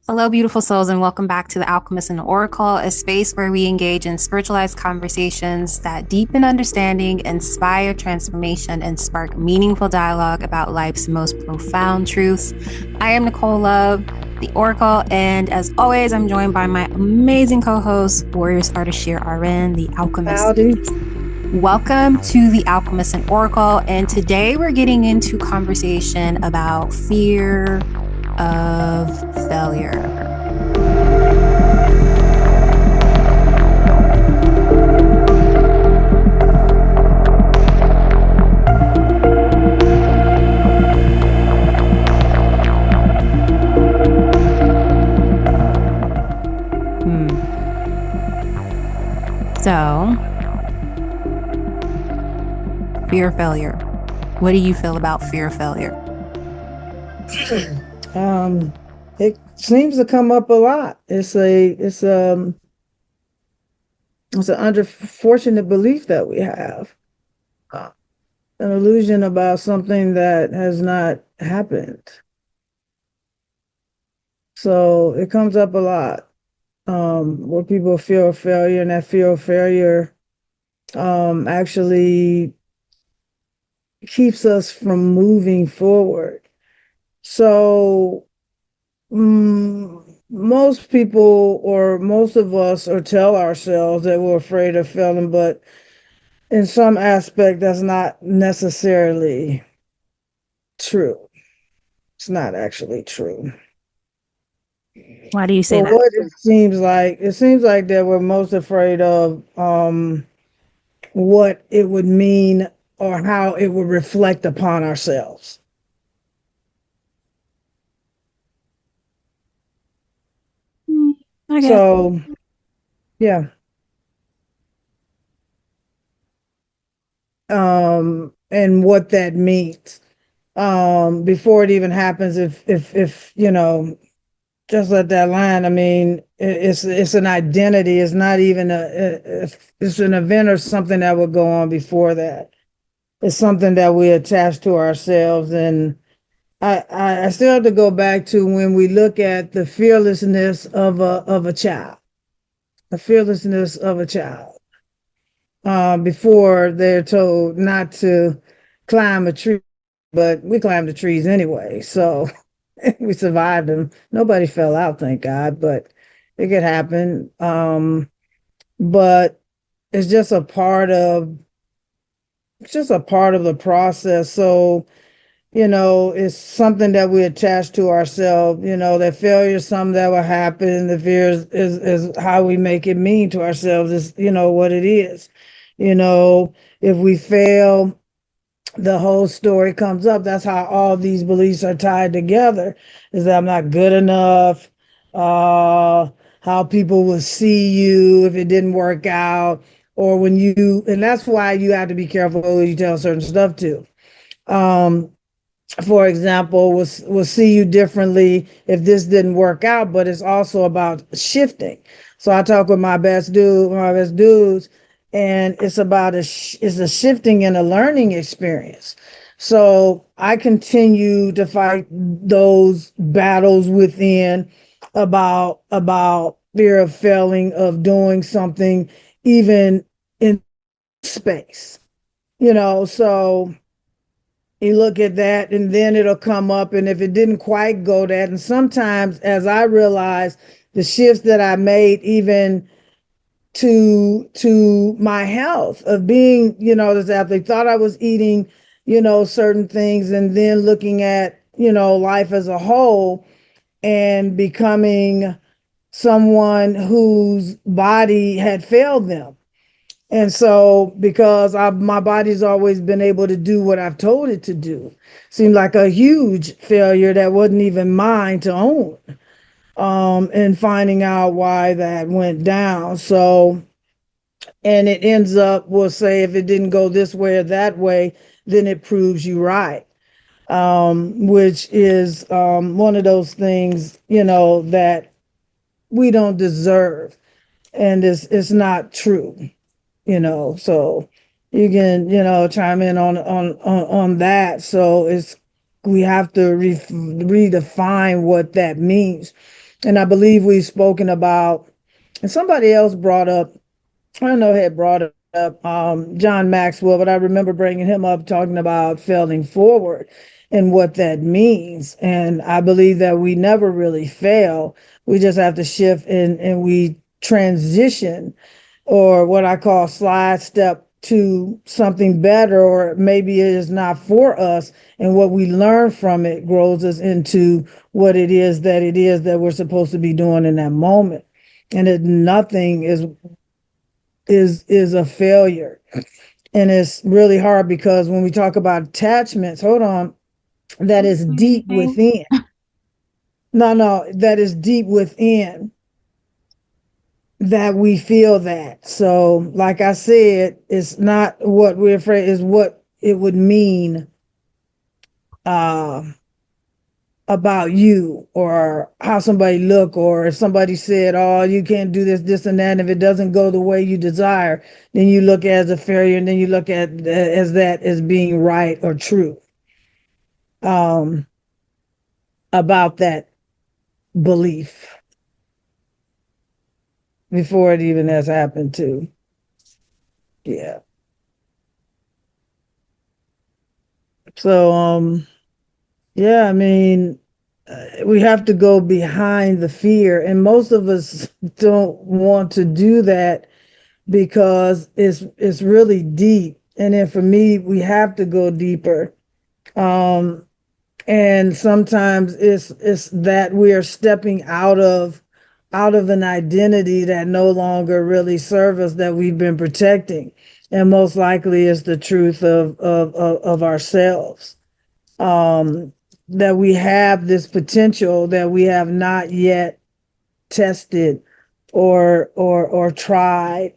Hello, beautiful souls, and welcome back to the Alchemist and the Oracle, a space where we engage in spiritualized conversations that deepen understanding, inspire transformation, and spark meaningful dialogue about life's most profound truths. I am Nicole Love, the Oracle, and as always, I'm joined by my amazing co-host, Warrioress Ardeshir RN, the Alchemist. Howdy. Welcome to the Alchemist and Oracle, and today we're getting into conversation about fear of failure. So, fear of failure. What do you feel about fear of failure? It seems to come up a lot. It's an unfortunate belief that we have, an illusion about something that has not happened. So it comes up a lot, where people fear of failure, and that fear of failure, actually keeps us from moving forward. So most people or most of us or tell ourselves that we're afraid of failing, but in some aspect that's not necessarily true. It's not actually true. Why do you say So that? what it seems like that we're most afraid of what it would mean or how it would reflect upon ourselves. I guess. So yeah. And what that means before it even happens. If just let that line. I mean, it's an identity. It's not even it's an event or something that would go on before that. It's something that we attach to ourselves. And I still have to go back to when we look at the fearlessness of a child, the fearlessness of a child, before they're told not to climb a tree, but we climbed the trees anyway. So we survived them. Nobody fell out, thank God, but it could happen. But it's just a part of the process. So, it's something that we attach to ourselves. That failure is something that will happen. The fear is how we make it mean to ourselves, is, what it is. If we fail, the whole story comes up. That's how all these beliefs are tied together, is that I'm not good enough, how people will see you if it didn't work out, or and that's why you have to be careful who you tell certain stuff to. Um, for example, will see you differently if this didn't work out, but it's also about shifting. So I talk with my best dudes, and it's about it's a shifting and a learning experience. So I continue to fight those battles within about fear of failing, of doing something, even in space. So you look at that and then it'll come up, and if it didn't quite go that, and sometimes as I realize the shifts that I made, even to my health of being, this athlete, thought I was eating, certain things, and then looking at, life as a whole and becoming someone whose body had failed them. And so, because my body's always been able to do what I've told it to do, seemed like a huge failure that wasn't even mine to own. And finding out why that went down. So, and it ends up, we'll say, if it didn't go this way or that way, then it proves you right. Which is one of those things, that we don't deserve, and it's not true. So you can, chime in on that. So we have to redefine what that means. And I believe we've spoken about, and somebody else brought up, I don't know, had brought up John Maxwell, but I remember bringing him up talking about failing forward and what that means. And I believe that we never really fail. We just have to shift and we transition, or what I call slide step, to something better, or maybe it is not for us. And what we learn from it grows us into what it is that we're supposed to be doing in that moment. And that nothing is a failure. And it's really hard because when we talk about attachments, hold on, that is deep Anything? within. No, that is deep within that we feel that. So, like I said, it's not what we're afraid, is what it would mean uh, about you, or how somebody look, or if somebody said, "Oh, you can't do this, and that." And if it doesn't go the way you desire, then you look at it as a failure, and then you look at as that as being right or true um, about that belief before it even has happened to. Yeah. So, yeah, I mean, we have to go behind the fear, and most of us don't want to do that because it's really deep. And then for me, we have to go deeper. Um, and sometimes it's that we are stepping out of an identity that no longer really serves us, that we've been protecting, and most likely is the truth of ourselves. Um, that we have this potential that we have not yet tested or tried.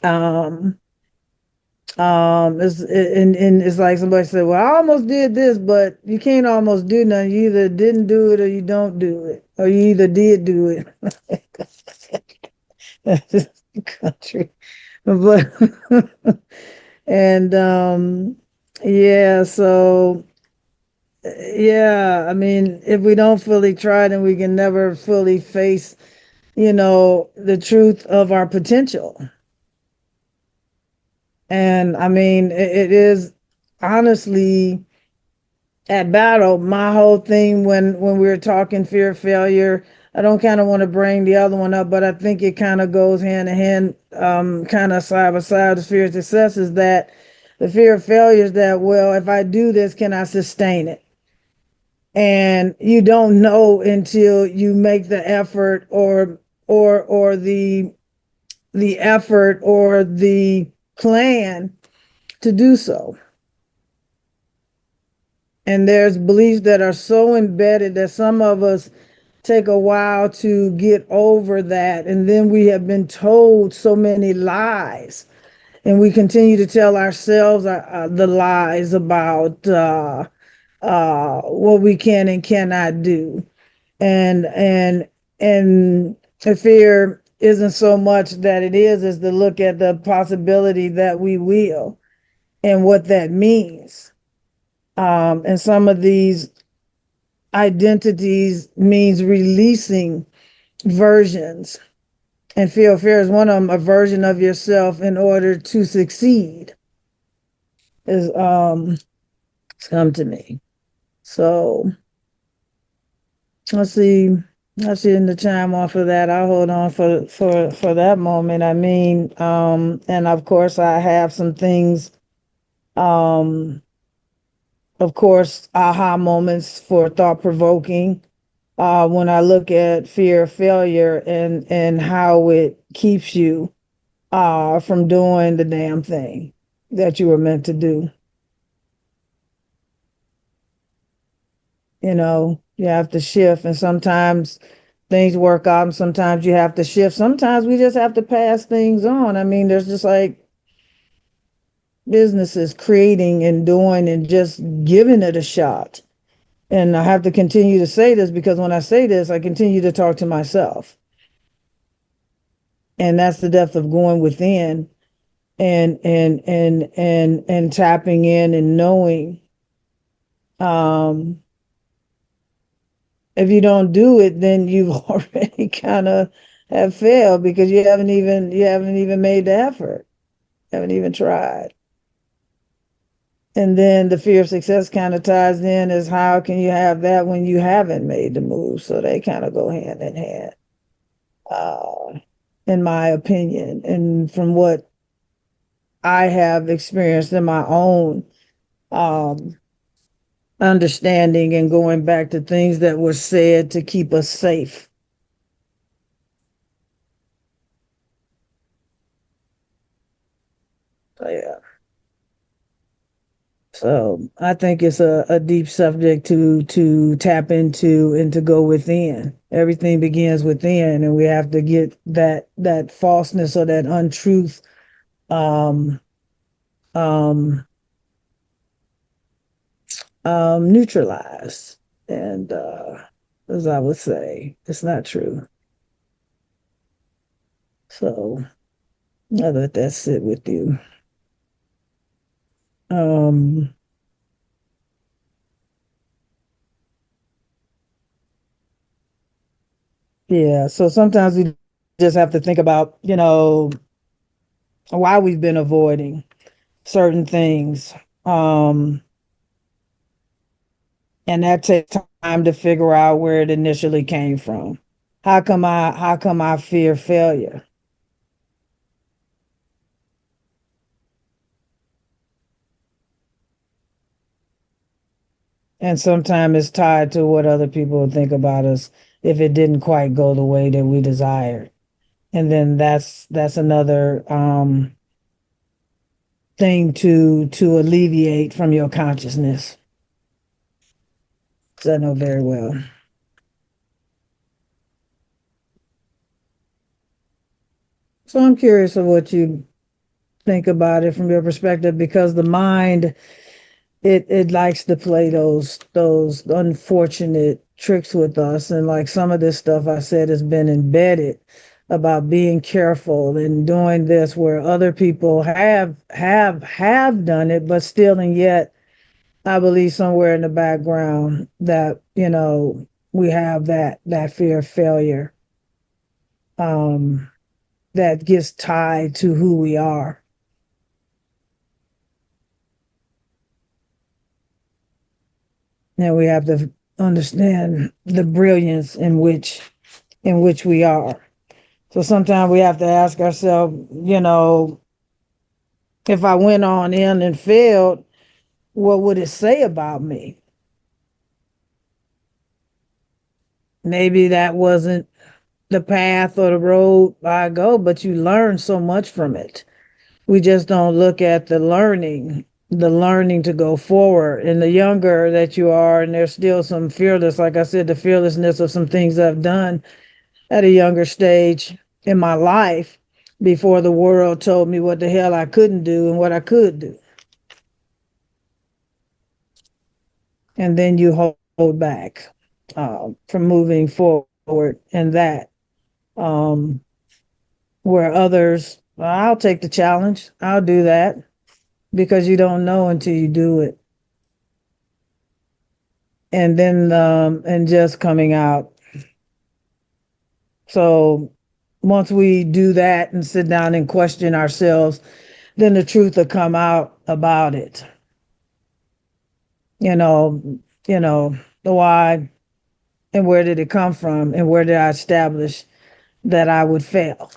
Um, and it's like somebody said, "Well, I almost did this," but you can't almost do nothing. You either didn't do it or you don't do it, or you either did do it. That's just the country, but and yeah, so yeah, I mean, if we don't fully try, then we can never fully face, the truth of our potential. And I mean, it is honestly at battle. My whole thing when we were talking fear of failure, I don't kind of want to bring the other one up, but I think it kind of goes hand in hand, kind of side by side. The fear of success is that the fear of failure is that, well, if I do this, can I sustain it? And you don't know until you make the effort, or the effort or the plan to do so. And there's beliefs that are so embedded that some of us take a while to get over that. And then we have been told so many lies, and we continue to tell ourselves the lies about what we can and cannot do. And and and the fear isn't so much that it is to look at the possibility that we will, and what that means. And some of these identities means releasing versions, and fear is one of them, a version of yourself in order to succeed, is it's come to me. So let's see. Let's see in the chime off of that. I'll hold on for that moment. I mean, and of course I have some things, um, of course, aha moments for thought provoking. When I look at fear of failure and how it keeps you from doing the damn thing that you were meant to do. You have to shift, and sometimes things work out, and sometimes you have to shift. Sometimes we just have to pass things on. I mean, there's just like businesses creating and doing and just giving it a shot. And I have to continue to say this because when I say this, I continue to talk to myself. And that's the depth of going within and tapping in and knowing, um If you don't do it, then you've already kind of have failed because you haven't even made the effort, haven't even tried. And then the fear of success kind of ties in as how can you have that when you haven't made the move? So they kind of go hand in hand, uh, in my opinion, and from what I have experienced in my own um, understanding and going back to things that were said to keep us safe. So, yeah. So I think it's a deep subject to tap into and to go within. Everything begins within, and we have to get that falseness or that untruth um, um, neutralized. And as I would say, it's not true. So I let that sit with you. Um, yeah. So sometimes we just have to think about, why we've been avoiding certain things. Um, and that takes time to figure out where it initially came from. How come I fear failure? And sometimes it's tied to what other people would think about us if it didn't quite go the way that we desired. And then that's another thing to alleviate from your consciousness. So I know very well. So I'm curious of what you think about it from your perspective because the mind it likes to play those unfortunate tricks with us, and like some of this stuff I said has been embedded about being careful and doing this where other people have done it, but still and yet I believe somewhere in the background that we have that fear of failure um that gets tied to who we are. And we have to understand the brilliance in which we are. So sometimes we have to ask ourselves, if I went on in and failed, what would it say about me? Maybe that wasn't the path or the road I go, but you learn so much from it. We just don't look at the learning to go forward. And the younger that you are, and there's still some fearless, like I said, the fearlessness of some things I've done at a younger stage in my life before the world told me what the hell I couldn't do and what I could do. And then you hold back from moving forward in that. Um, where others, "Well, I'll take the challenge, I'll do that," because you don't know until you do it. And then, and just coming out. So once we do that and sit down and question ourselves, then the truth will come out about it. you know, the why and where did it come from and where did I establish that I would fail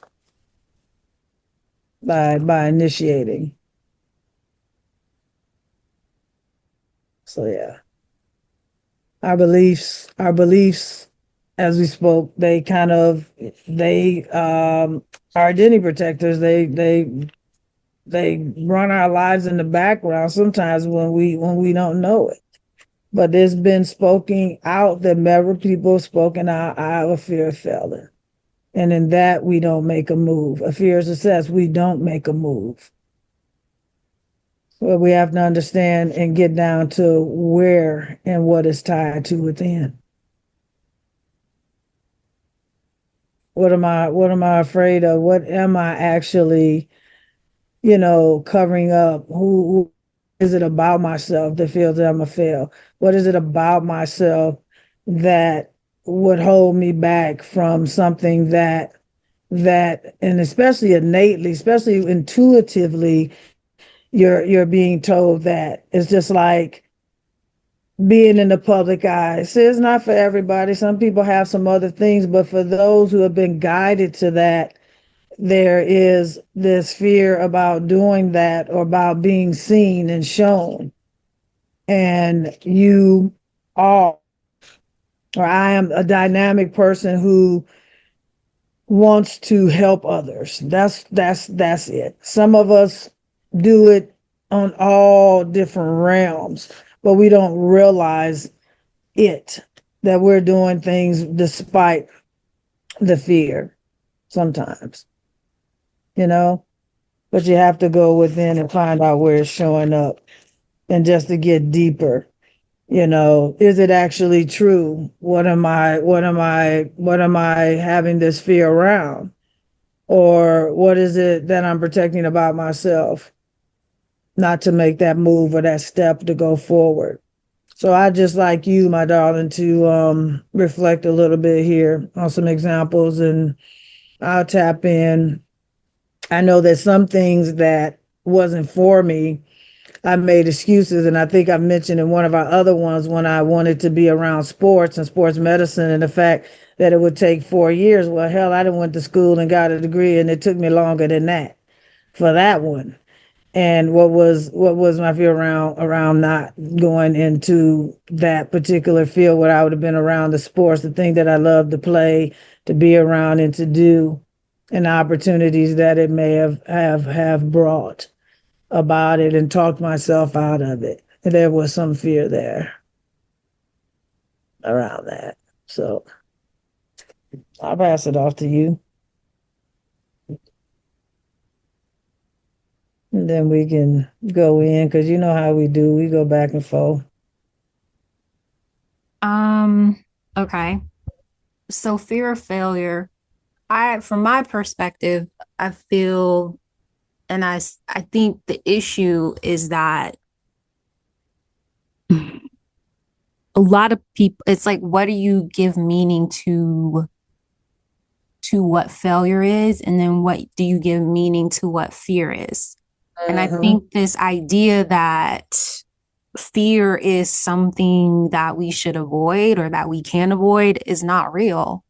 by initiating. So yeah, our beliefs, as we spoke, they kind of they our identity protectors. They run our lives in the background sometimes when we don't know it. But there's been spoken out that several people spoken out. I have a fear of failing. And in that, we don't make a move. A fear of success, we don't make a move. But we have to understand and get down to where and what is tied to within. What am I afraid of? What am I actually, covering up? Who is it about myself that feels that I'm a fail? What is it about myself that would hold me back from something that and especially innately, especially intuitively, you're being told that. It's just like being in the public eye. So it's not for everybody. Some people have some other things, but for those who have been guided to that, there is this fear about doing that or about being seen and shown. And you are, or I am a dynamic person who wants to help others. That's it. Some of us do it on all different realms, but we don't realize it, that we're doing things despite the fear sometimes, you know? But you have to go within and find out where it's showing up. And just to get deeper, is it actually true? What am I having this fear around? Or what is it that I'm protecting about myself not to make that move or that step to go forward? So I just like you, my darling, to reflect a little bit here on some examples, and I'll tap in. I know that some things that wasn't for me, I made excuses, and I think I mentioned in one of our other ones when I wanted to be around sports and sports medicine, and the fact that it would take 4 years. Well, hell, I didn't went to school and got a degree, and it took me longer than that for that one. And what was my fear around not going into that particular field where I would have been around the sports, the thing that I love to play, to be around and to do, and the opportunities that it may have brought about it, and talked myself out of it. And there was some fear there around that. So I'll pass it off to you. And then we can go in, because you know how we do. We go back and forth. Um, okay. So fear of failure. From my perspective, I feel, and I think the issue is that a lot of people, it's like, what do you give meaning to what failure is, and then what do you give meaning to what fear is? And I Mm-hmm. think this idea that fear is something that we should avoid or that we can avoid is not real.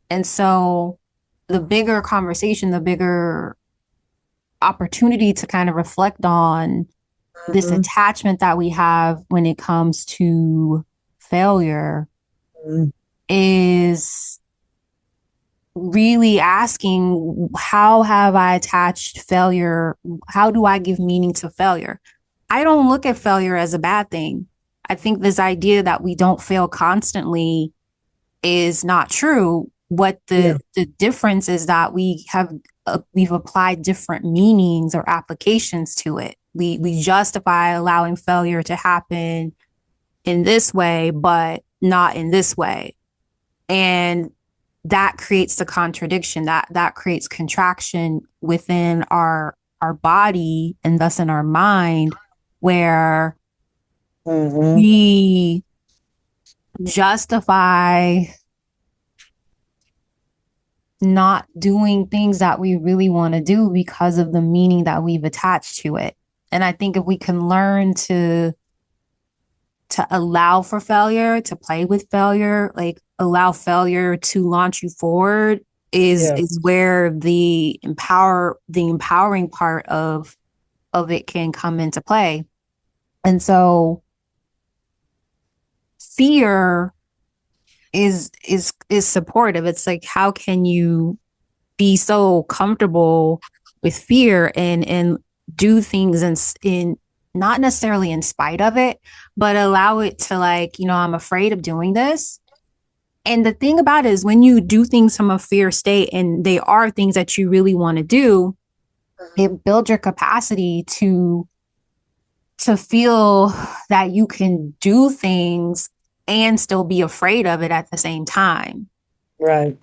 And so the bigger conversation, the bigger opportunity to kind of reflect on this Mm-hmm. attachment that we have when it comes to failure is really asking, how have I attached failure? How do I give meaning to failure? I don't look at failure as a bad thing. I think this idea that we don't fail constantly is not true. What Yeah. the difference is that we've applied different meanings or applications to it. We justify allowing failure to happen in this way, but not in this way. And that creates the contradiction, that creates contraction within our body and thus in our mind, where Mm-hmm. we justify not doing things that we really want to do because of the meaning that we've attached to it. And I think if we can learn to allow for failure, to play with failure, like allow failure to launch you forward, is Yes. where the empowering part of it can come into play. And so fear is supportive. It's like, how can you be so comfortable with fear and do things in not necessarily in spite of it, but allow it to, like, I'm afraid of doing this. And the thing about it is, when you do things from a fear state and they are things that you really want to do, it builds your capacity to feel that you can do things and still be afraid of it at the same time. Right.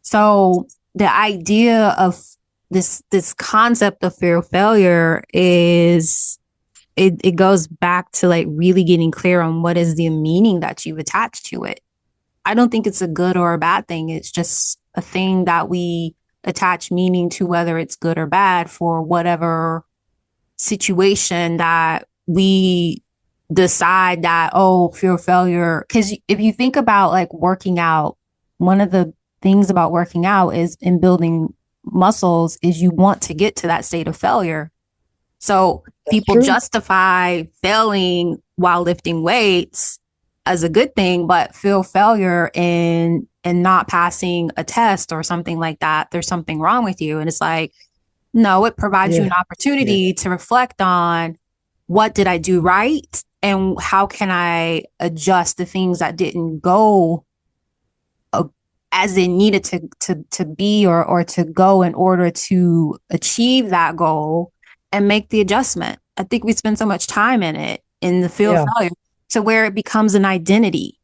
So the idea of this concept of fear of failure is, it goes back to like really getting clear on what is the meaning that you've attached to it. I don't think it's a good or a bad thing. It's just a thing that we attach meaning to, whether it's good or bad for whatever situation that we decide that, oh, fear of failure. Because if you think about like working out, one of the things about working out is in building muscles is you want to get to that state of failure. So That's people true. justify failing while lifting weights as a good thing, but feel failure in not passing a test or something like that, there's something wrong with you. And it's like, no, it provides you an Yeah. Yeah. opportunity to reflect on what did I do right and how can I adjust the things that didn't go as it needed to be or to go in order to achieve that goal and make the adjustment. I think we spend so much time in it, in the feel of Yeah. failure, to where it becomes an identity.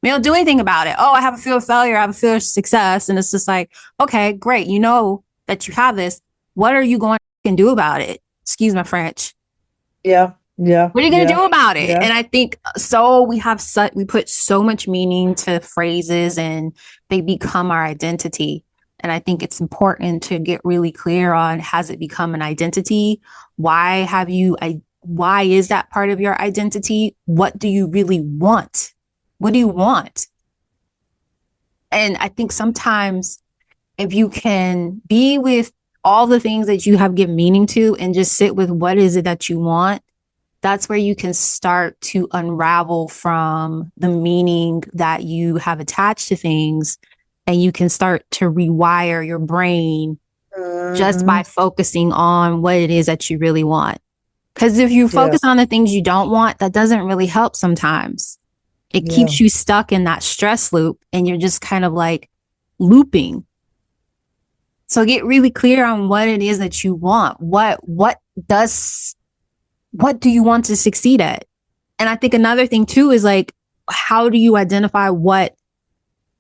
We don't do anything about it. Oh, I have a feel of failure. I have a feel of success. And it's just like, okay, great. You know that you have this. What are you going to do about it? Excuse my French. Yeah. Yeah. What are you going to Yeah. do about it? Yeah. And I think so we put so much meaning to phrases and they become our identity. And I think it's important to get really clear on, has it become an identity? Why is that part of your identity? What do you really want? What do you want? And I think sometimes if you can be with all the things that you have given meaning to and just sit with what is it that you want, that's where you can start to unravel from the meaning that you have attached to things. And you can start to rewire your brain just by focusing on what it is that you really want. Because if you Yeah. focus on the things you don't want, that doesn't really help sometimes. It Yeah. keeps you stuck in that stress loop and you're just kind of like looping. So get really clear on what it is that you want. What do you want to succeed at? And I think another thing too is like, how do you identify what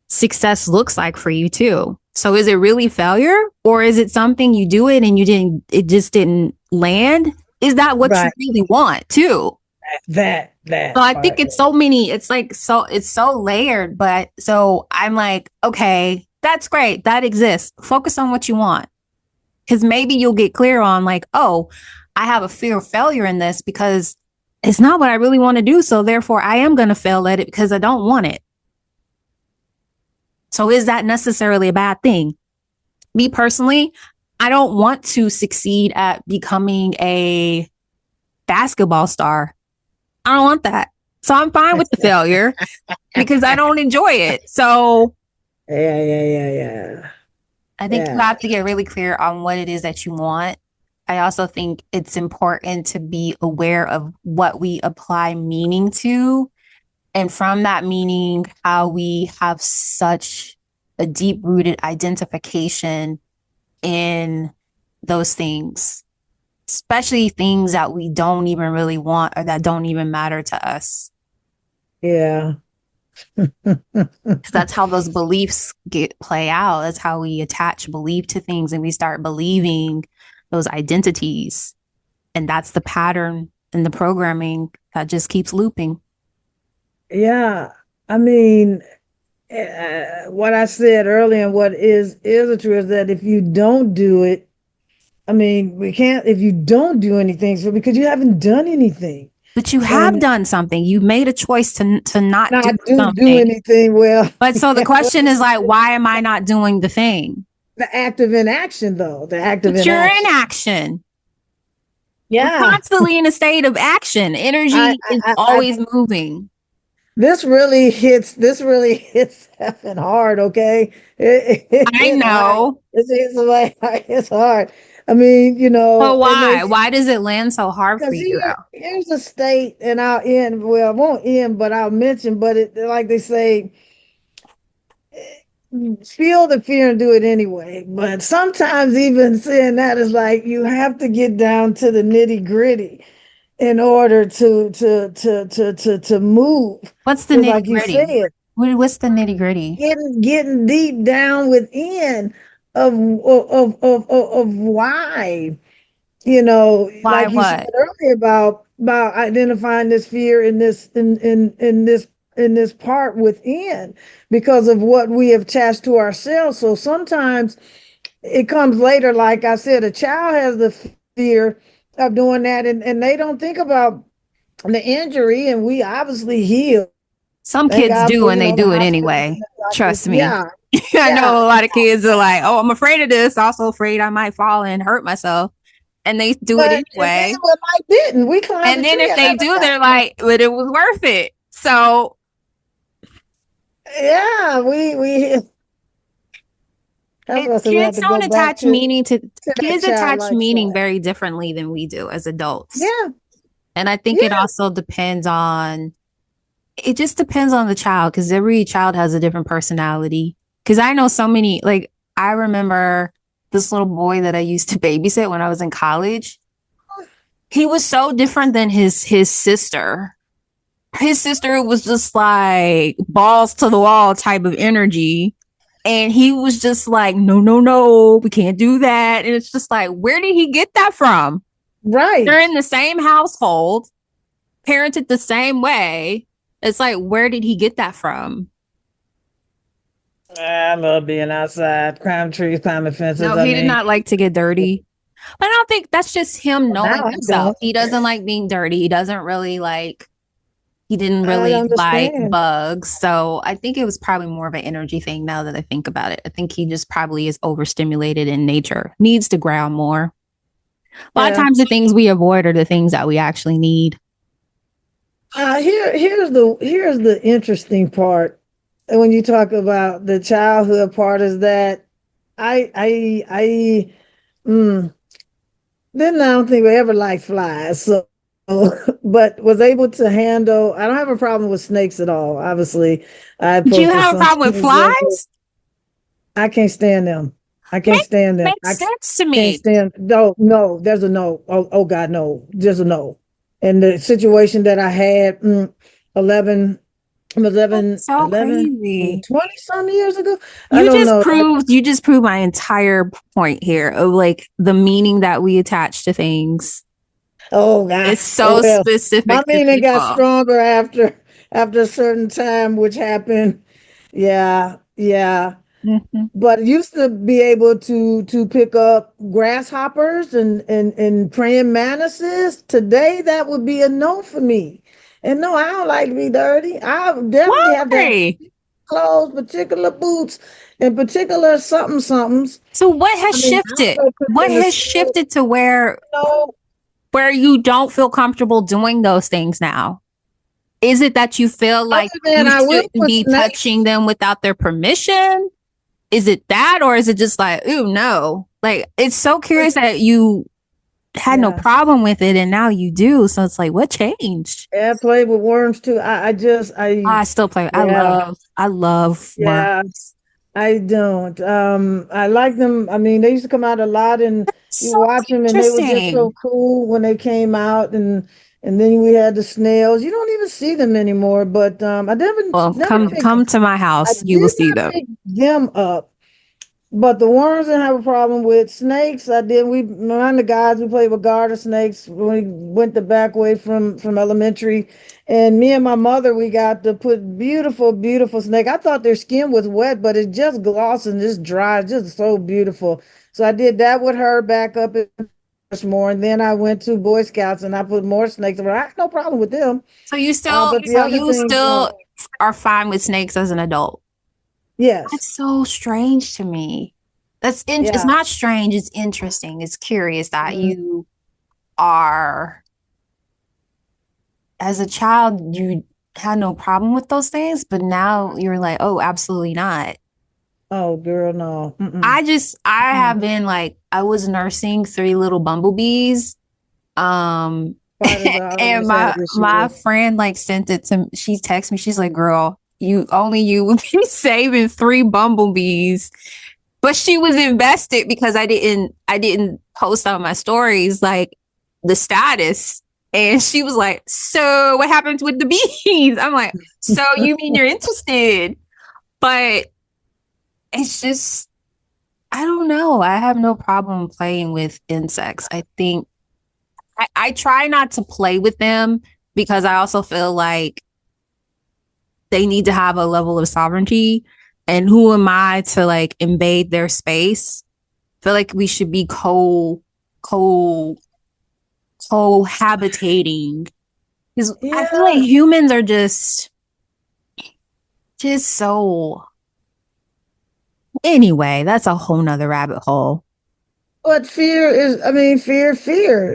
success looks like for you too? So is it really failure, or is it something you do it and it just didn't land? Is that what you really want too? That So I think part. it's so many, it's so layered, but so I'm like, okay, that's great. That exists. Focus on what you want. Because maybe you'll get clear on like, oh, I have a fear of failure in this because it's not what I really want to do. So therefore I am going to fail at it because I don't want it. So is that necessarily a bad thing? Me personally, I don't want to succeed at becoming a basketball star. I don't want that. So I'm fine with the failure because I don't enjoy it. So Yeah. I think you have to get really clear on what it is that you want. I also think it's important to be aware of what we apply meaning to. And from that meaning, how we have such a deep rooted identification in those things, especially things that we don't even really want or that don't even matter to us. Yeah. That's how those beliefs play out. That's how we attach belief to things and we start believing those identities. And that's the pattern in the programming that just keeps looping. Yeah. I mean, what I said earlier and what is the truth is that if you don't do it, I mean, we can't, if you don't do anything, so because you haven't done anything. But you have done something. You made a choice to not do something. Anything well. But so the question is like, why am I not doing the thing? The active inaction, though. The active but inaction. You're in action. Yeah. We're constantly in a state of action. Energy is always moving. This really hits effing hard, okay? I know. It's hard. I mean, you know. So why? Why does it land so hard for you? Here's a state, and I'll end. Well, I won't end, but I'll mention. But it, like they say, feel the fear and do it anyway. But sometimes even saying that is like you have to get down to the nitty gritty in order to move. What's the nitty like gritty? You said, what's the nitty gritty? Getting deep down within of why, you know, why like you said earlier about identifying this fear in this part within because of what we have attached to ourselves. So sometimes it comes later. Like I said, a child has the fear of doing that, and they don't think about the injury, and we obviously heal. Some Thank kids God do for, and they the do it hospital and anyway. the doctors. Trust me. Yeah, I yeah. know a lot of kids are like, oh, I'm afraid of this. Also afraid I might fall and hurt myself. And they do it And then anyway. when I didn't, we climbed And a then tree if and they never do, got. they're like, but it was worth it. So Yeah, we that's what I said. We have kids to don't go back attach meaning to to that kids attach childlike meaning side. very differently than we do as adults. Yeah, And I think it yeah, also depends on it just depends on the child because every child has a different personality. Because I know so many, like, I remember this little boy that I used to babysit when I was in college. He was so different than his sister. His sister was just like balls to the wall type of energy. And he was just like, no, no, no, we can't do that. And it's just like, where did he get that from? They're in right. the same household, parented the same way. It's like, where did he get that from? I love being outside, climbing trees, climbing fences. No, I he did mean, not like to get dirty. But I don't think that's just him now knowing I himself. don't. He doesn't like being dirty. He doesn't really like, he didn't I really like understand. bugs. So I think it was probably more of an energy thing now that I think about it. I think he just probably is overstimulated in nature, needs to ground more. A lot of Yeah. times the things we avoid are the things that we actually need. Here's the interesting part. And when you talk about the childhood part, is that I didn't I don't think we ever liked flies. So, but was able to handle. I don't have a problem with snakes at all. Obviously, I Do you posted have a something. problem with flies? I can't stand them. I can't Make stand them. makes sense to Can't me. stand. No, no. There's a no. Oh God, no. There's a no. And the situation that I had, 11, That's 11, so 11, crazy. 20 some years ago. I don't know. You just proved my entire point here of like the meaning that we attach to things Oh God. is Oh so well. My specific to meaning got people. stronger after a certain time, which happened. Yeah, yeah. Mhm. But used to be able to pick up grasshoppers and praying mantises. Today that would be a no for me. And no, I don't like to be dirty. I definitely have to have Why? clothes, particular boots, and particular something somethings. So what has I mean, I'll shifted? go put What in the has snow. shifted to No, where you don't feel comfortable doing those things now? Is it that you feel like other than you I will shouldn't put be snakes. touching them without their permission? Is it that, or is it just like, ooh, no? Like, it's so curious that you had no Yeah. problem with it and now you do. So it's like, what changed? Yeah, I played with worms too. I just I still play. yeah, I love yeah. worms. I don't. I like them. I mean, they used to come out a lot, and It's you so watch them, and they were just so interesting. cool when they came out, and then we had the snails. You don't even see them anymore. But I Well, never picked. come to my I house. You will did see not them. pick them up. But the worms didn't have a problem with snakes. I did. We One of the guys we played with garter snakes when we went the back way from elementary, and me and my mother we got to put beautiful, beautiful snake. I thought their skin was wet, but it's just gloss and just dry, just so beautiful. So I did that with her back up in more, and then I went to Boy Scouts and I put more snakes. But I had no problem with them. But the other You things, still no. are fine with snakes as an adult. Yes, That's so strange to me. It's yeah. not strange, it's interesting. It's curious that Mhm. you are as a child you had no problem with those things, but now you're like, "Oh, absolutely not." Oh, girl, no. Mm-mm. I Mm-mm. have been like I was nursing three little bumblebees. Um Spiders I and always had my issues. friend like sent it to she texted me. She's like, "Girl, you would be saving three bumblebees." But she was invested because I didn't post on my stories like the status. And she was like, "So what happens with the bees?" I'm like, "So you mean you're interested?" But it's just I don't know. I have no problem playing with insects. I think I try not to play with them because I also feel like they need to have a level of sovereignty. And who am I to like invade their space? I feel like we should be cohabitating, because I feel like Yeah. humans are just so, anyway, that's a whole nother rabbit hole. But fear is, I mean, fear.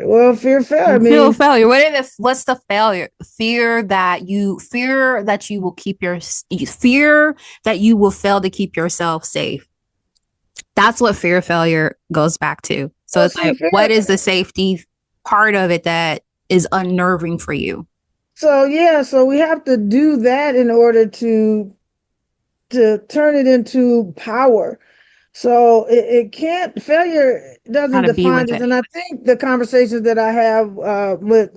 Well, fear. I Feel mean, failure. What's the failure? Fear that you will keep your fear that you will fail to keep yourself safe. That's what fear of failure goes back to. So well, it's see, like, what is the safety part of it that is unnerving for you? so yeah, so we have to do that in order to turn it into power. So it can't, failure How doesn't to be define with this. it. And I think the conversations that I have with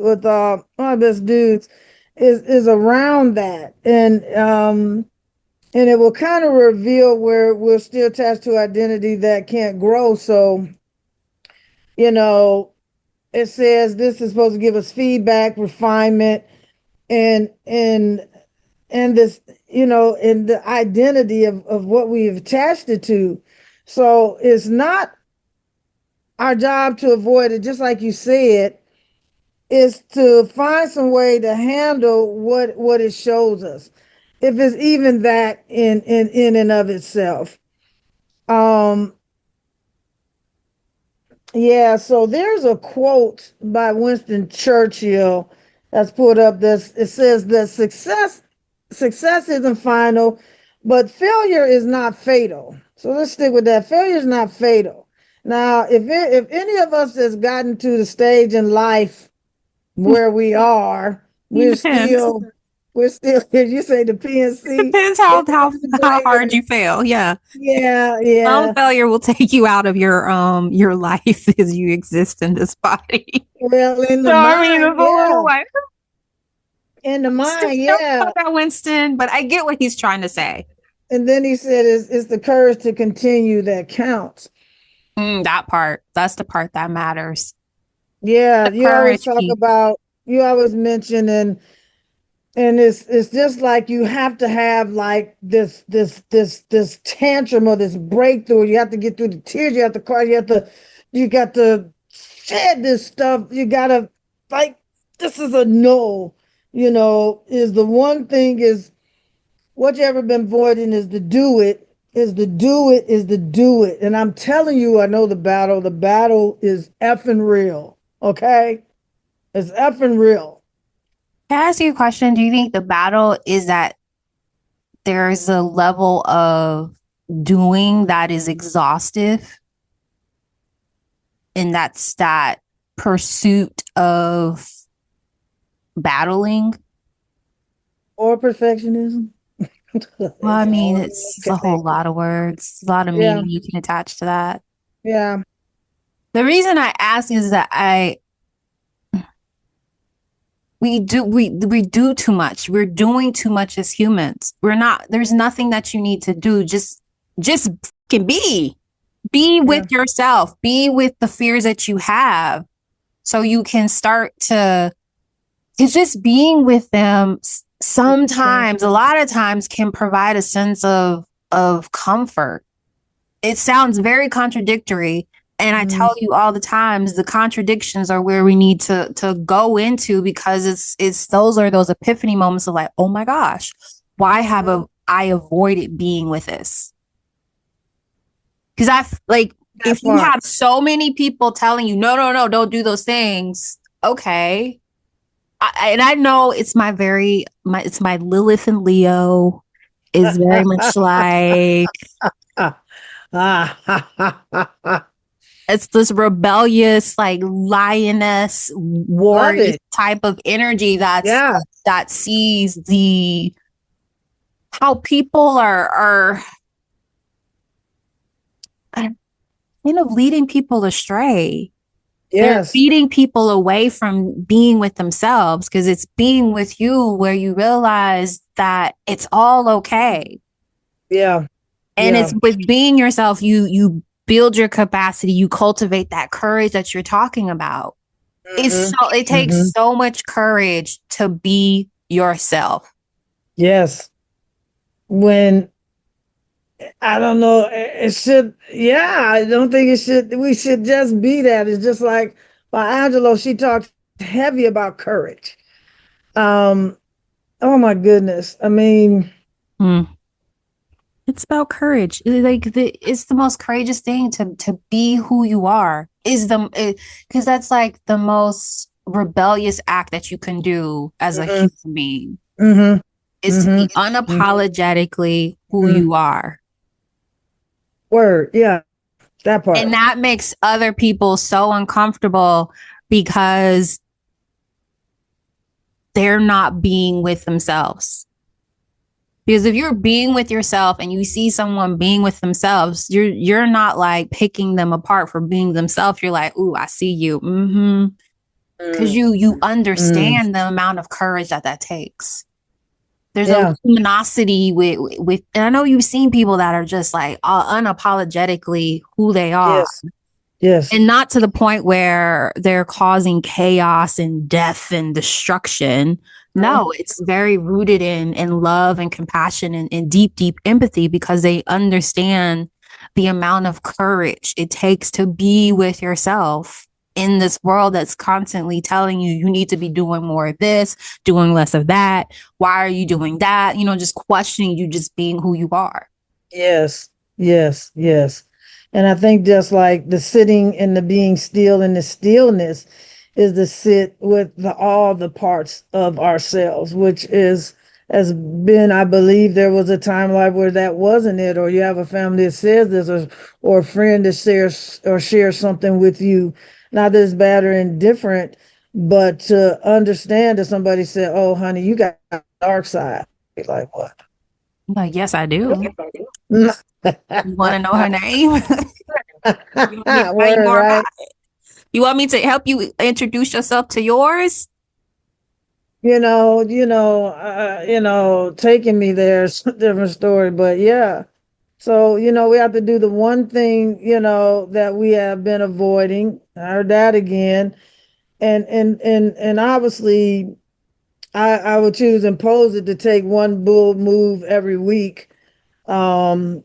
my best dudes is around that. And it will kind of reveal where we're still attached to identity that can't grow. So, you know, it says this is supposed to give us feedback, refinement, and and and this, and the identity of what we've attached it to. So it's not our job to avoid it, just like you said, is to find some way to handle what it shows us, if it's even that in and of itself. Um, yeah, so there's a quote by Winston Churchill that's put up this. It says that success isn't final, but failure is not fatal. So let's stick with that. Failure is not fatal. Now, if any of us has gotten to the stage in life where we are, It we're depends. still we're still you say the PNC, Depends it's how integrated. hard you fail. Yeah. Yeah, Some yeah. failure will take you out of your life as you exist in this body. Well, in So the I mean, mind, it's a little yeah. like, In the Winston, mind, don't yeah. talk about Winston, but I get what he's trying to say. And then he said, it's the courage to continue that counts. That part, that's the part that matters. Yeah, The courage piece. you always mention, and it's just like you have to have like this tantrum or this breakthrough. You have to get through the tears, you have to cry, you got to shed this stuff. You gotta, like, this is a no, is the one thing is what you ever been avoiding is to do it, And I'm telling you, I know the battle. The battle is effing real. Okay? It's effing real. Can I ask you a question? Do you think the battle is that there's a level of doing that is exhaustive, and that's that pursuit of battling? Or perfectionism. Well, I It's mean, all it's a whole connected. lot of words, a lot of Yeah, meaning you can attach to that. yeah. The reason I ask is that I we do too much. We're doing too much as humans. We're not, there's nothing that you need to do. Just can be Yeah. with yourself, be with the fears that you have, so you can start to, because just being with them sometimes, a lot of times, can provide a sense of comfort. It sounds very contradictory, and I Mm, tell you all the times the contradictions are where we need to go into, because it's those epiphany moments of like, oh my gosh, why have I avoided being with this? Because I like, that if you part. have so many people telling you no, don't do those things, okay. And I know it's it's my Lilith and Leo is very much like, it's this rebellious, like lioness, Love warrior it. type of energy Yeah. that sees the how people are kind of leading people astray. They're Yes. leading people away from being with themselves, because it's being with you where you realize that it's all okay. Yeah. And Yeah. it's with being yourself, you build your capacity, you cultivate that courage that you're talking about. Hmm. It Hmm. takes so much courage to be yourself. Yes. when I don't know, it should, yeah, I don't think it should, we should just be that. It's just like by Angelo, she talked heavy about courage. Um, oh my goodness. I mean, Mm. It's about courage. It's the most courageous thing to be who you are. Because that's like the most rebellious act that you can do as a mhm, human being mhm, is to be mhm, unapologetically who mhm. you are. Word, yeah, that And part. that makes other people so uncomfortable because they're not being with themselves. Because if you're being with yourself and you see someone being with themselves, you're not like picking them apart for being themselves. You're like, ooh, I see you. Mm-hmm. Because Mm, you mm, understand the amount of courage that takes. There's a yeah, luminosity with, and I know you've seen people that are just like unapologetically who they are, yes, yes. and not to the point where they're causing chaos and death and destruction. Mhm. No, it's very rooted in love and compassion and deep, deep empathy because they understand the amount of courage it takes to be with yourself in this world that's constantly telling you you need to be doing more of this, doing less of that. Why are you doing that? Just questioning you just being who you are. Yes, yes, yes. And I think just like the sitting and the being still and the stillness is to sit with all the parts of ourselves, which is has been, I believe there was a time like where that wasn't it, or you have a family that says this, or a friend that shares something with you, not that it's bad or indifferent, but to understand that somebody said, "Oh, honey, you got a dark side." You're like, what? Like, yes, I do. Word, You want to know her name? You want me to tell you more about right? it? You want me to help you introduce yourself to yours? Taking me there is a different story, but yeah. So, we have to do the one thing, that we have been avoiding. I heard that again. And obviously I would choose impose it to take one bull move every week. And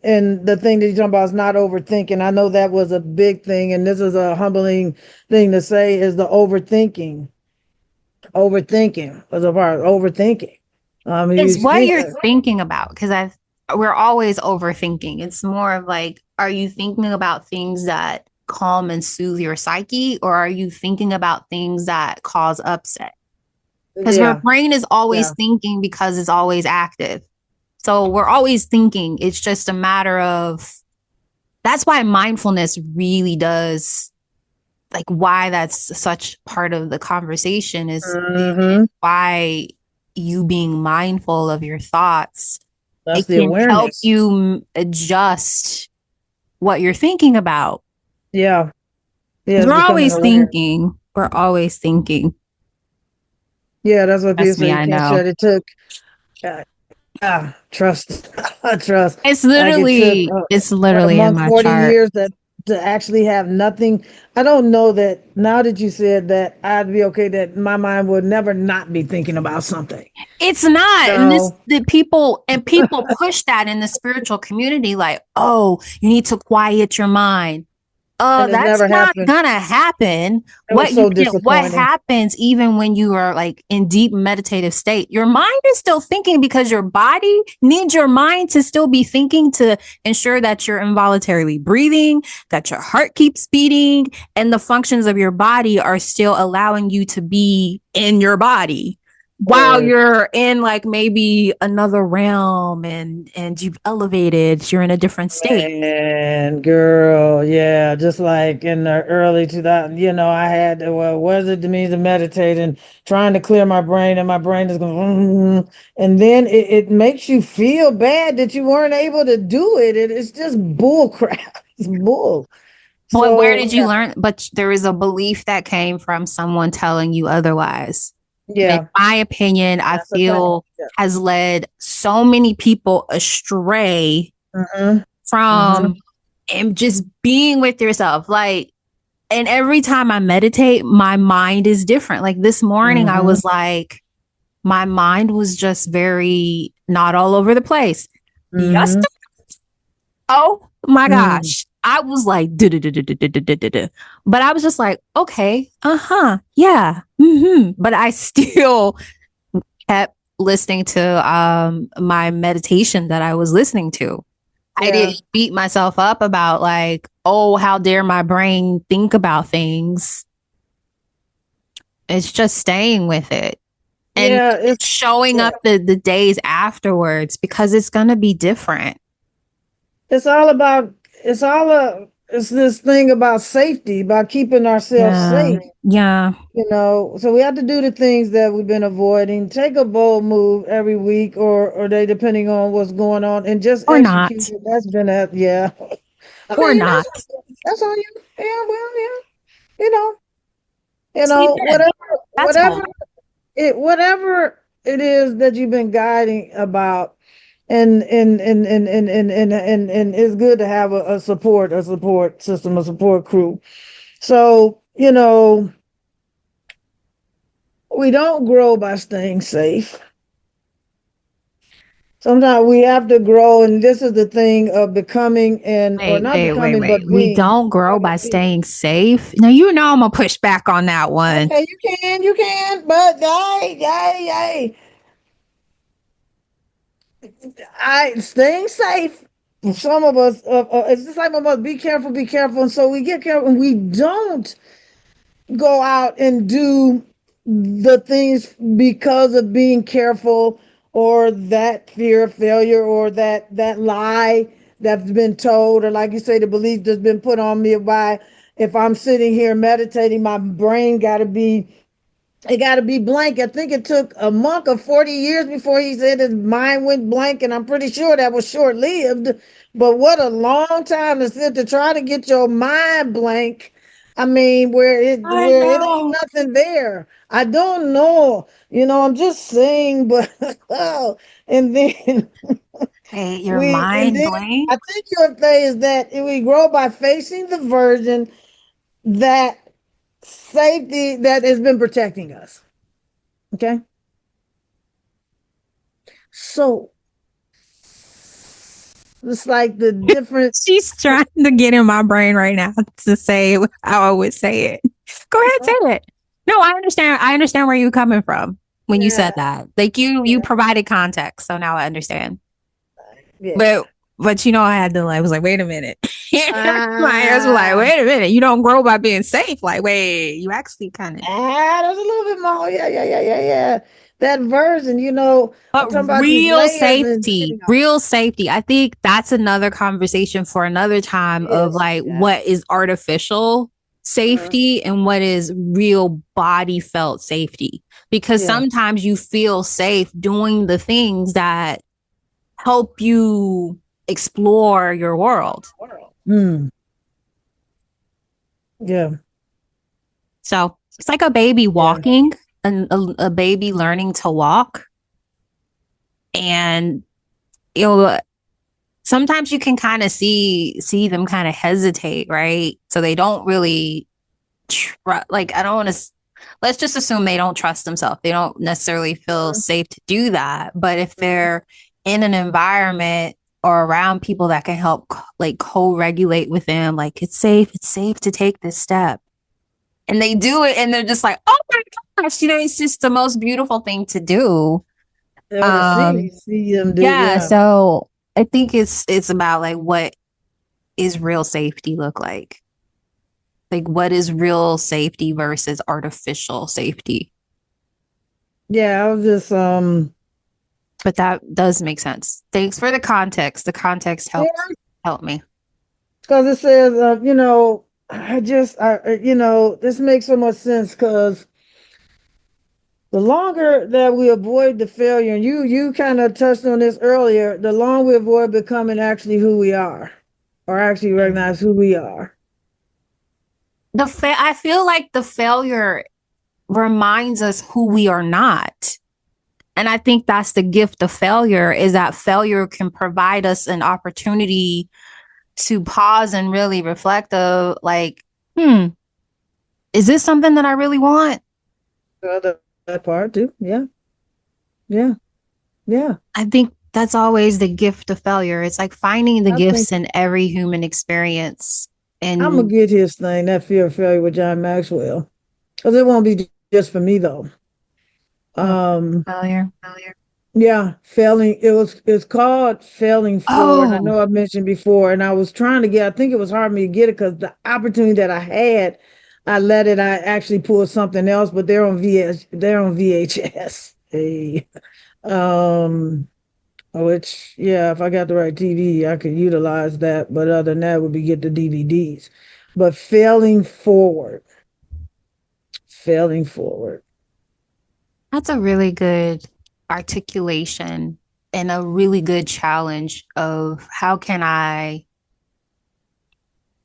the thing that you're talking about is not overthinking. I know that was a big thing, and this is a humbling thing to say is the overthinking. Overthinking was a part of overthinking. You It's what think you're that, thinking about because we're always overthinking. It's more of like, are you thinking about things that calm and soothe your psyche, or are you thinking about things that cause upset? Because our yeah, brain is always yeah. thinking because it's always active. So we're always thinking. It's just a matter of that's why mindfulness really does like why that's such part of the conversation is Hmm. why you being mindful of your thoughts, That's it the can help awareness. you adjust what you're thinking about. Yeah, yeah, Because it's we're becoming always aware. thinking. We're always thinking. Yeah, that's what people Trust say. me, You I can't know. shut it. Took, uh, trust, trust. It's Like it took literally, it's what, a literally in month, my 40 chart. years that to actually have nothing. I don't know that now that you said that, I'd be okay that my mind would never not be thinking about something. It's not. And this No, the people push that in the spiritual community, like, oh, you need to quiet your mind. and it's That's never not happened. gonna happen. It was so What disappointing. happens even when you are like in deep meditative state? Your mind is still thinking because your body needs your mind to still be thinking to ensure that you're involuntarily breathing, that your heart keeps beating, and the functions of your body are still allowing you to be in your body while Word. you're in like maybe another realm and you've elevated, you're in a different state. Man, girl, yeah, just like in the early 2000s, I had well, what does it mean to meditate and trying to clear my brain, and my brain is going, and then it makes you feel bad that you weren't able to do it. It's just bull crap. It's bull. Boy, where So did you learn? But there is a belief that came from someone telling you otherwise. In yeah, my opinion, I that's the thing. feel Yeah. has led so many people astray Mm-hmm. Mm-hmm. from and just being with yourself. Like, and every time I meditate, my mind is different. Like this morning, I Mm-hmm. was like, my mind was just very not all over the place. Just Mm-hmm. oh my Mm. gosh. I was like, "Duh-duh-duh-duh-duh-duh-duh-duh." But I was just like, okay, yeah. But I still kept listening to my meditation that I was listening to. I Yeah. didn't beat myself up about like, oh, how dare my brain think about things. It's just staying with it and Yeah. showing Yeah. up the days afterwards because it's going to be different. It's all about, it's this thing about safety, about keeping ourselves Yeah. safe. Yeah. So we have to do the things that we've been avoiding, take a bold move every week or they, depending on what's going on, and just Or execute not. it. That's been a, yeah. I Or mean, not. that's on you. Yeah, well, yeah. You know, Sleep in. That's whatever cool. whatever it is that you've been guiding about, and it's good to have a support system, a support crew. So, we don't grow by staying safe. Sometimes we have to grow, and this is the thing of becoming, and or Wait, not wait, wait, becoming, but wait. We being. don't grow by staying safe. Now, I'm going to push back on that one. Okay, you can, but I staying safe. Some of us, it's just like some of us, be careful, and so we get careful, and we don't go out and do the things because of being careful, or that fear of failure, or that lie that's been told, or like you say, the belief that's been put on me by, if I'm sitting here meditating, my brain got to be blank. I think it took a monk of 40 years before he said his mind went blank, and I'm pretty sure that was short lived. But what a long time to sit to try to get your mind blank. I mean, I where it ain't know. nothing there. I don't know. I'm just saying, but oh, and then Wait, your mind blank? I think your thing is that we grow by facing the version that safety that has been protecting us. Okay. So it's like the different. She's trying to get in my brain right now to say how I would say it. Go ahead, say it. No, I understand. I understand where you're coming from when you Yeah, said that. Like you yeah, provided context, so now I understand. yeah. But I had to like, I was like, wait a minute. My ears were like, Ah, wait a minute. You don't grow by being safe. Like, wait, you actually kind of. there's a little bit more. Yeah. That version, I'm But talking about these layers and real safety. I think that's another conversation for another time of yes, like yeah. what is artificial safety and what is real body felt safety. Because Yeah. sometimes you feel safe doing the things that help you explore your world. Mm, yeah. So it's like a baby Yeah. walking, and a baby learning to walk. And sometimes you can kind of see them kind of hesitate, right? So they don't really like I don't want to let's just assume they don't trust themselves. They don't necessarily feel safe to do that. But if they're in an environment or around people that can help like co-regulate with them, like it's safe to take this step. And they do it and they're just like, "Oh my gosh, it's just the most beautiful thing to do." Or to Um see them do. yeah, Yeah. so I think it's about like what is real safety look like? Like what is real safety versus artificial safety? Yeah. I was just But that does make sense. Thanks for the context. The context yeah, helped me. because it says this makes so much sense, because the longer that we avoid the failure, and you kind of touched on this earlier, the longer we avoid becoming actually who we are, or actually recognize who we are. I feel like the failure reminds us who we are not. And I think that's the gift of failure is that failure can provide us an opportunity to pause and really reflect of like, is this something that I really want? That part too. Yeah. Yeah. Yeah. I think that's always the gift of failure. It's like finding the I think gifts in every human experience. I'm gonna And get his thing, that fear of failure with John Maxwell. Because it won't be just for me though. oh, Um, failure. yeah, failing. It's called failing forward. I Oh, know I mentioned before, and I was trying to get. I think it was hard for me to get it because the opportunity that I had, I let it. I actually pulled something else, but they're on VS. They're on VHS. Hey, um, which yeah, if I got the right TV, I could utilize that. But other than that, would be get the DVDs. But failing forward. that's a really good articulation and a really good challenge of how can I,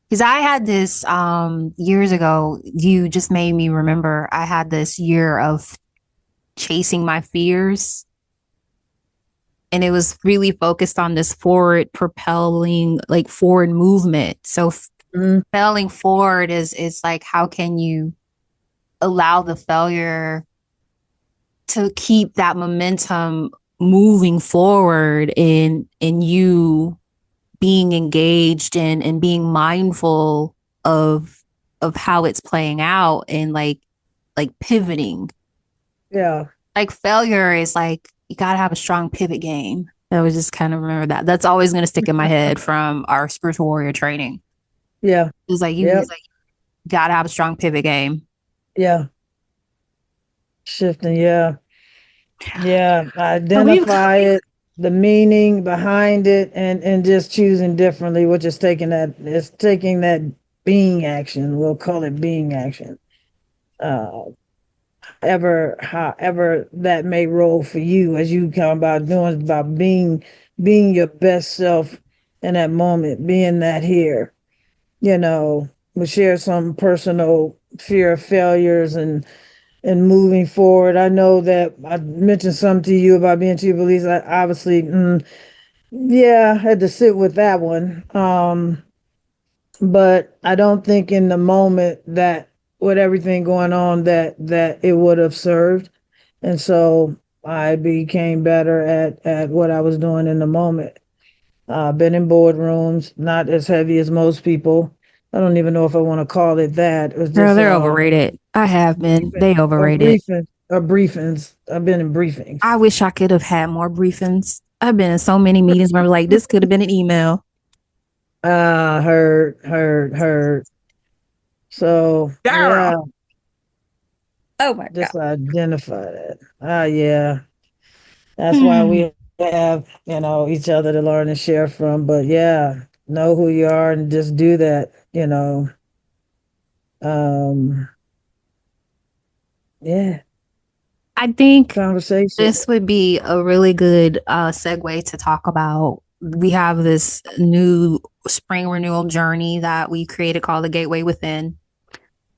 because I had this years ago, you just made me remember I had this year of chasing my fears, and it was really focused on this forward propelling, like forward movement. So Mm, failing forward is like how can you allow the failure to keep that momentum moving forward in you being engaged and being mindful of how it's playing out and like pivoting. yeah, Like failure is like you gotta have a strong pivot game. I was just kind of remember that. That's always gonna stick in my head from our spiritual warrior training. yeah, It's like you yep, gotta have a strong pivot game. yeah. Shifting, yeah. Yeah, So we identify it, the meaning behind it, and just choosing differently, which is taking that being action. We'll call it being action. Uh, however that may roll for you, as you come about doing about being your best self in that moment, being that here. You know, we share some personal fear of failures and moving forward. I know that I mentioned something to you about being too beliefs. I obviously, yeah, I had to sit with that one. But I don't think in the moment that with everything going on that it would have served. And so I became better at what I was doing in the moment. Been in boardrooms, not as heavy as most people. I don't even know if I want to call it that. It was girl, just they're overrated. I have been. briefing They or overrated. briefing or briefings. I've been in briefings. I wish I could have had more briefings. I've been in so many meetings where I'm like, this could have been an email. Heard. So Girl. yeah, Oh my God. just identify that. Yeah. That's why Hmm. we have, each other to learn and share from. But yeah, know who you are and just do that. Um, yeah, I think conversation. this would be a really good segue to talk about. We have this new spring renewal journey that we created called the Gateway Within.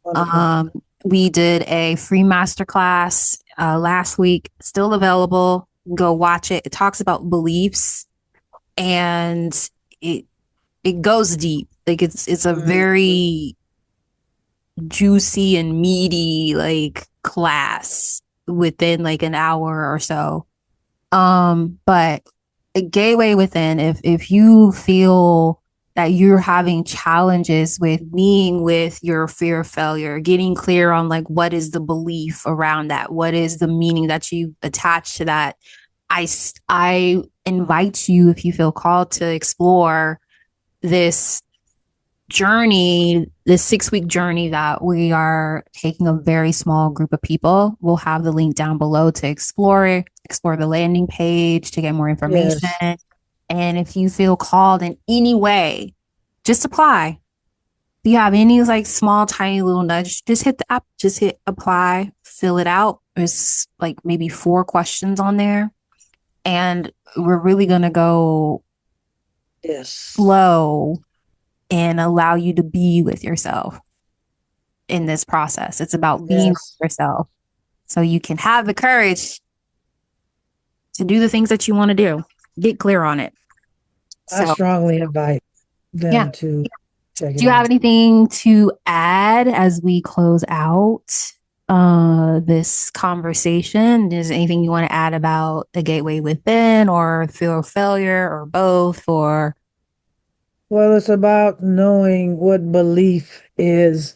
Wonderful. Um, we did a free masterclass last week, still available. Go watch it. It talks about beliefs and it it goes deep. Like it's a Mhm. very juicy and meaty like class within like an hour or so. But a gateway within, if you feel that you're having challenges with being with your fear of failure, getting clear on like what is the belief around that, what is the meaning that you attach to that, I invite you if you feel called to explore this journey, this 6 week journey that we are taking a very small group of people. We'll have the link down below to explore it, explore the landing page to get more information. Yes. And if you feel called in any way, just apply. If you have any like small, tiny little nudge, just hit the app, just hit apply, fill it out. There's like maybe 4 questions on there. And we're really going to go Yes. slow and allow you to be with yourself in this process. It's about being with Yes. yourself so you can have the courage to do the things that you want to do. Get clear on it. I So, strongly invite yeah. them to check Do it you have out. anything to add as we close out? this conversation. Is there anything you want to add about the gateway within or fear of failure or both or Well, it's about knowing what belief is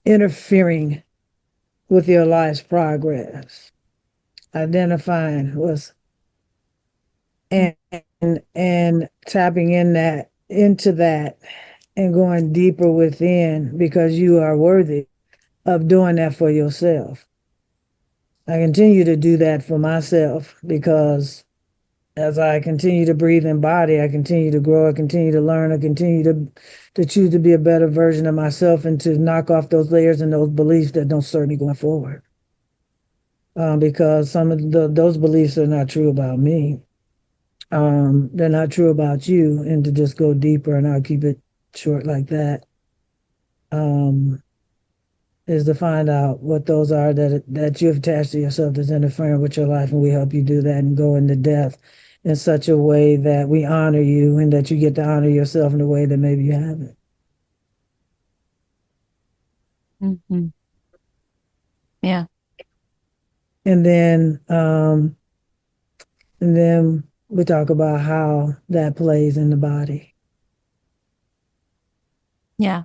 interfering with your life's progress. Identifying what's and and tapping into that and going deeper within because you are worthy of doing that for yourself. I continue to do that for myself because as I continue to breathe and body, I continue to grow, I continue to learn, I continue to choose to be a better version of myself and to knock off those layers and those beliefs that don't serve me going forward. Because some of those beliefs are not true about me. They're not true about you, and to just go deeper, and I'll keep it short like that. Um, is to find out what those are that you've attached to yourself that's interfering with your life, and we help you do that and go into depth in such a way that we honor you and that you get to honor yourself in a way that maybe you haven't. mm-hmm. Yeah. And then um, and then we talk about how that plays in the body Yeah.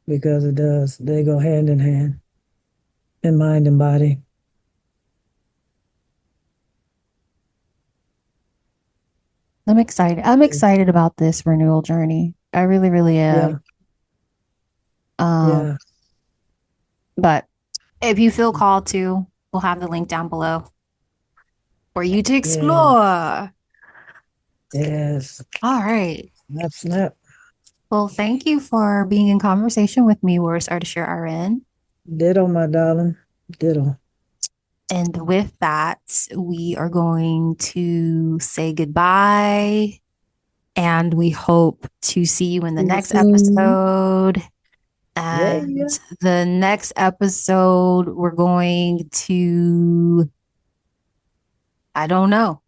because it does. They go hand in hand in mind and body. I'm excited. I'm excited about this renewal journey. I really, really Yeah, am. Um, yeah, but if you feel called to, we'll have the link down below for you to yeah, explore. yes. All right. Snap, snap. Well, thank you for being in conversation with me, Warrioress Ardeshir RN. Ditto, my darling. Ditto. And with that, we are going to say goodbye. And we hope to see you in the See you next soon. episode. Yeah, And yeah. the next episode, we're going to, I don't know.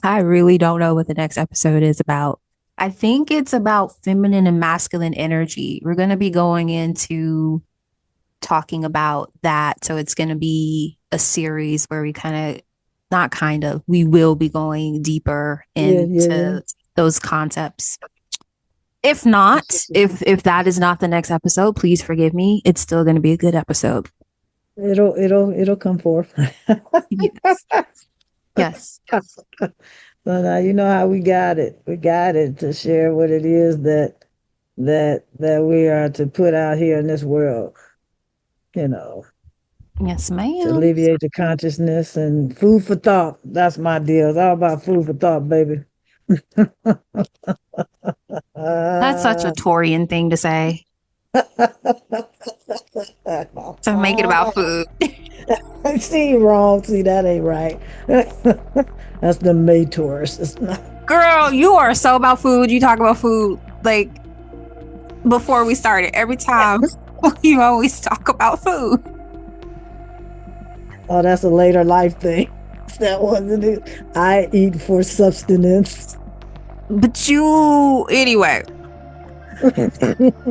I really don't know what the next episode is about. I think it's about feminine and masculine energy. We're going to be going into talking about that. So it's going to be a series where we kind of, not kind of, we will be going deeper Yeah, yeah, yeah. into those concepts. If not, if that is not the next episode, please forgive me. It's still going to be a good episode. It'll come forth. Yes. Yes. So now you know how we got it. We got it to share what it is that we are to put out here in this world, you know, Yes, to ma'am. alleviate the consciousness and food for thought. That's my deal. It's all about food for thought, baby. That's such a Torian thing to say. To make it about food. See, wrong. See, that ain't right. That's the Maytors. It's not. Girl, you are so about food. You talk about food like before we started. Every time you always talk about food. Oh, that's a later life thing. That wasn't it. I eat for substance. But you, anyway,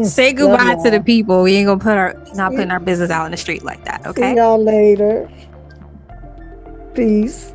say Love goodbye to the y'all. people. We ain't gonna not putting our business out in the street like that, See okay? y'all later. Peace.